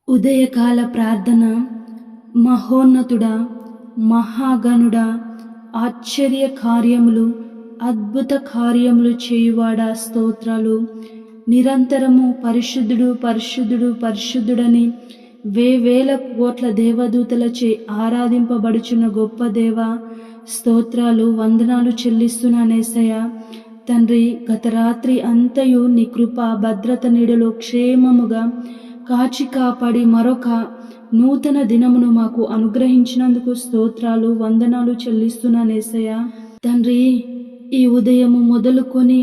ఉదయకాల ప్రార్థన. మహోన్నతుడా, మహాగణుడా, ఆశ్చర్య కార్యములు, అద్భుత కార్యములు చేయువాడా, స్తోత్రాలు. నిరంతరము పరిశుద్ధుడు పరిశుద్ధుడు పరిశుద్ధుడని వేవేల కోట్ల దేవదూతలచే ఆరాధింపబడుచున్న గొప్ప దేవ, స్తోత్రాలు, వందనాలు చెల్లిస్తున్నానేసయ్య. తండ్రి, గత రాత్రి అంతయు నీ కృప భద్రత నీడలో క్షేమముగా కాచి కాపాడి మరొక నూతన దినమును మాకు అనుగ్రహించినందుకు స్తోత్రాలు, వందనాలు చెల్లిస్తున్నానేసయ్య. తండ్రి, ఈ ఉదయము మొదలుకొని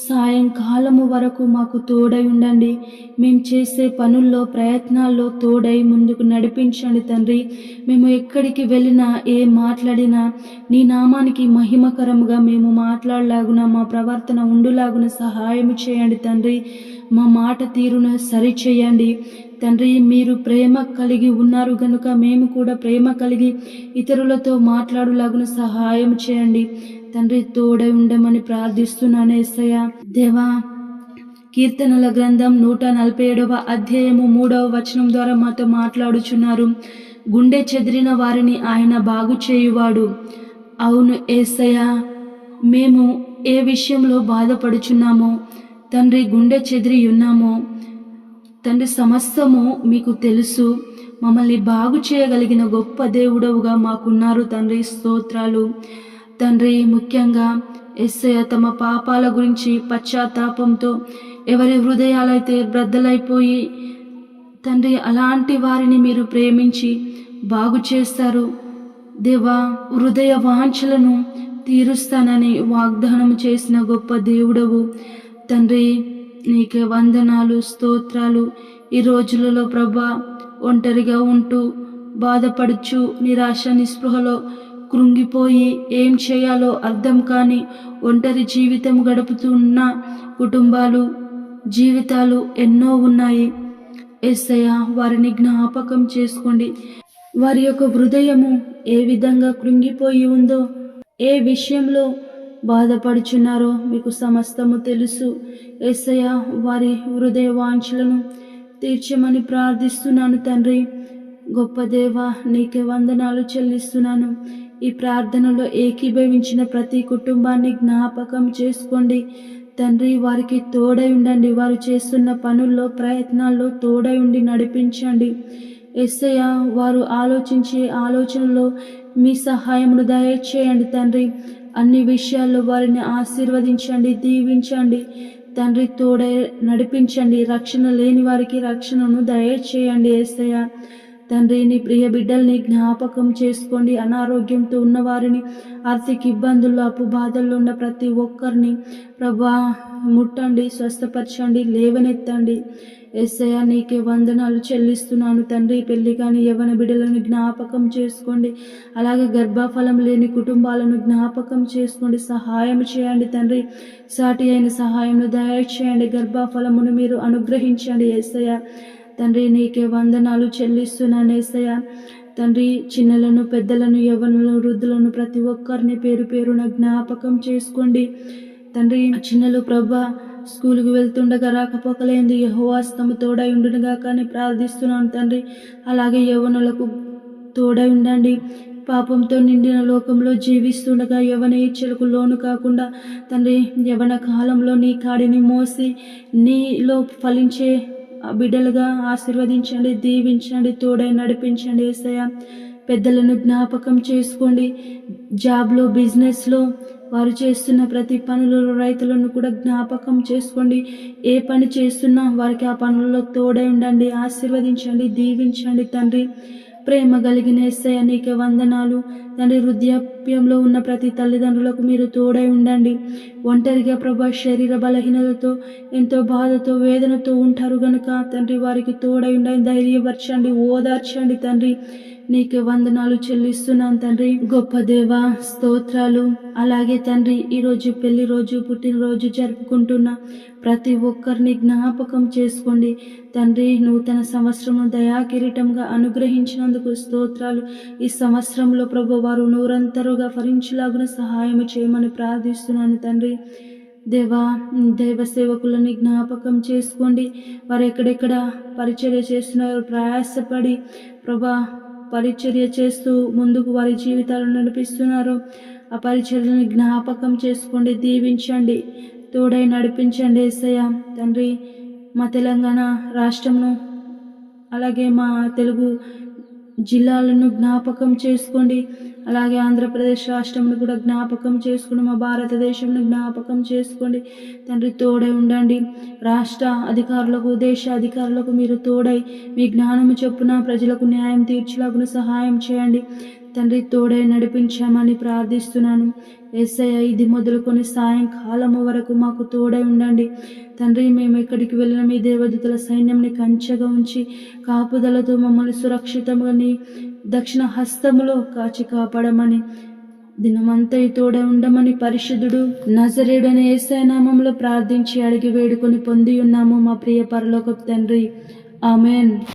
సాయంకాలము వరకు మాకు తోడై ఉండండి. మేము చేసే పనుల్లో ప్రయత్నాల్లో తోడై ముందుకు నడిపించండి తండ్రి. మేము ఎక్కడికి వెళ్ళినా మాట్లాడినా నీ నామానికి మహిమకరముగా మేము మాట్లాడలాగున, మా ప్రవర్తన ఉండులాగున సహాయం చేయండి తండ్రి. మా మాట తీరును సరిచేయండి తండ్రి. మీరు ప్రేమ కలిగి ఉన్నారు గనుక మేము కూడా ప్రేమ కలిగి ఇతరులతో మాట్లాడులాగున సహాయం చేయండి తండ్రి. తోడై ఉండమని ప్రార్థిస్తున్నాను యేసయ్య. దేవా, కీర్తనల గ్రంథం 147వ అధ్యాయము 3వ వచనం ద్వారా మాతో మాట్లాడుచున్నారు. గుండె చెదిరిన వారిని ఆయన బాగు చేయువాడు. అవును యేసయ్య, మేము ఏ విషయంలో బాధపడుచున్నామో తండ్రి, గుండె చెదిరి ఉన్నామో తండ్రి, సమస్తము మీకు తెలుసు. మమ్మల్ని బాగు చేయగలిగిన గొప్ప దేవుడవుగా మాకున్నారు తండ్రి, స్తోత్రాలు. తండ్రి, ముఖ్యంగా యేసయ్య తమ పాపాల గురించి పశ్చాత్తాపంతో ఎవరి హృదయాలైతే బ్రద్దలైపోయి తండ్రి, అలాంటి వారిని మీరు ప్రేమించి బాగు చేస్తారు దేవా. హృదయ వాంఛలను తీరుస్తానని వాగ్దానం చేసిన గొప్ప దేవుడవు తండ్రి. నీకే వందనాలు, స్తోత్రాలు. ఈ రోజులలో ప్రభా, ఒంటరిగా ఉంటూ బాధపడుచు నిరాశ నిస్పృహలో కృంగిపోయి ఏం చేయాలో అర్థం కాని ఒంటరి జీవితం గడుపుతున్న కుటుంబాలు, జీవితాలు ఎన్నో ఉన్నాయి యేసయ్య. వారిని జ్ఞాపకం చేసుకోండి. వారి యొక్క హృదయము ఏ విధంగా కృంగిపోయి ఉందో, ఏ విషయంలో బాధపడుచున్నారో మీకు సమస్తము తెలుసు యేసయ్య. వారి హృదయ వాంఛలను తీర్చమని ప్రార్థిస్తున్నాను తండ్రి. గొప్ప దేవ, నీకే వందనాలు చెల్లిస్తున్నాను. ఈ ప్రార్థనలో ఏకీభవించిన ప్రతి కుటుంబాన్ని జ్ఞాపకం చేసుకోండి తండ్రి. వారికి తోడై ఉండండి. వారు చేస్తున్న పనుల్లో ప్రయత్నాల్లో తోడై ఉండి నడిపించండి యేసయ్య. వారు ఆలోచించే ఆలోచనలో మీ సహాయమును దయచేయండి తండ్రి. అన్ని విషయాల్లో వారిని ఆశీర్వదించండి, దీవించండి తండ్రి. తోడై నడిపించండి. రక్షణ లేని వారికి రక్షణను దయచేయండి యేసయ్య. తండ్రి, నీ ప్రియ బిడ్డల్ని జ్ఞాపకం చేసుకోండి. అనారోగ్యంతో ఉన్నవారిని, ఆర్థిక ఇబ్బందుల్లో అప్పు బాధల్లో ఉన్న ప్రతి ఒక్కరిని ప్రభా ముట్టండి, స్వస్థపరచండి, లేవనెత్తండి యేసయ్య. నీకే వందనాలు చెల్లిస్తున్నాను తండ్రి. పెళ్లి కాని యవ్వన బిడ్డలను జ్ఞాపకం చేసుకోండి. అలాగే గర్భఫలం లేని కుటుంబాలను జ్ఞాపకం చేసుకోండి, సహాయం చేయండి తండ్రి. సాటి అయిన సహాయంను దయచేయండి. గర్భఫలమును మీరు అనుగ్రహించండి యేసయ్య. తండ్రి, నీకే వందనాలు చెల్లిస్తున్నాను యేసయ్య. తండ్రి, చిన్నలను, పెద్దలను, యవ్వనులను, వృద్ధులను ప్రతి ఒక్కరిని పేరు పేరున జ్ఞాపకం చేసుకోండి తండ్రి. చిన్నలు ప్రభా స్కూల్కి వెళ్తుండగా రాకపోకలేంది యెహోవా హస్తము తోడై ఉండునుగా కానీ ప్రార్థిస్తున్నాను తండ్రి. అలాగే యవ్వనులకు తోడై ఉండండి. పాపంతో నిండిన లోకంలో జీవిస్తుండగా యవ్వన ఇచ్చలకు లోను కాకుండా తండ్రి, యవ్వన కాలంలో నీ కాడిని మోసి నీలో ఫలించే బిడ్డలుగా ఆశీర్వదించండి, దీవించండి, తోడై నడిపించండి యేసయ్య. పెద్దలను జ్ఞాపకం చేసుకోండి. జాబ్లో, బిజినెస్లో వారు చేస్తున్న ప్రతి పనులలో రైతులను కూడా జ్ఞాపకం చేసుకోండి. ఏ పని చేస్తున్నా వారికి ఆ పనులలో తోడై ఉండండి, ఆశీర్వదించండి, దీవించండి తండ్రి. ప్రేమ కలిగిన యేసయ్య, నీకే వందనాలు తండ్రి. వృద్ధాప్యంలో ఉన్న ప్రతి తల్లిదండ్రులకు మీరు తోడై ఉండండి. ఒంటరిగా ప్రభా శరీర బలహీనతతో ఎంతో బాధతో వేదనతో ఉంటారు గనుక తండ్రి, వారికి తోడై ఉండండి, ధైర్యపరచండి, ఓదార్చండి తండ్రి. నీకే వందనాలు చెల్లిస్తున్నాను తండ్రి. గొప్ప దేవా, స్తోత్రాలు. అలాగే తండ్రి, ఈరోజు పెళ్లి రోజు, పుట్టినరోజు జరుపుకుంటున్న ప్రతి ఒక్కరిని జ్ఞాపకం చేసుకోండి తండ్రి. నూతన సంవత్సరము దయా కిరీటంగా అనుగ్రహించినందుకు స్తోత్రాలు. ఈ సంవత్సరంలో ప్రభు వారు నూరంతరుగా ఫలించులాగున సహాయం చేయమని ప్రార్థిస్తున్నాను తండ్రి. దేవా, దైవ సేవకులని జ్ఞాపకం చేసుకోండి. వారు ఎక్కడెక్కడ పరిచర్య చేస్తున్నారు, ప్రయాసపడి ప్రభా పరిచర్య చేస్తూ ముందుకు వారి జీవితాలను నడిపిస్తున్నారు. ఆ పరిచర్యలను జ్ఞాపకం చేసుకోండి, దీవించండి, తోడై నడిపించండి యేసయ్య. తండ్రి, మా తెలంగాణ రాష్ట్రంను అలాగే మా తెలుగు జిల్లాలను జ్ఞాపకం చేసుకోండి. అలాగే ఆంధ్రప్రదేశ్ రాష్ట్రంను కూడా జ్ఞాపకం చేసుకోండి. మా భారతదేశంను జ్ఞాపకం చేసుకోండి. తండ్రి, తోడై ఉండండి. రాష్ట్ర అధికారులకు, దేశ అధికారులకు మీరు తోడై మీ జ్ఞానము చొప్పున ప్రజలకు న్యాయం తీర్చులాగున సహాయం చేయండి. తండ్రి, తోడై నడిపించామని ప్రార్థిస్తున్నాను యేసయ్య. ఇది మొదలుకొని సాయంకాలము వరకు మాకు తోడై ఉండండి తండ్రి. మేము ఎక్కడికి వెళ్ళిన మీ దేవదూతల సైన్యంని కంచెగా ఉంచి కాపుదలతో మమ్మల్ని సురక్షితంగా నీ దక్షిణ హస్తములో కాచి కాపాడమని, దినమంతా తోడై ఉండమని పరిశుద్ధుడు నజరేయుడైన యేసయ్య నామములో ప్రార్థించి అడిగి వేడుకొని పొంది ఉన్నాము మా ప్రియ పరలోకపు తండ్రి. ఆమేన్.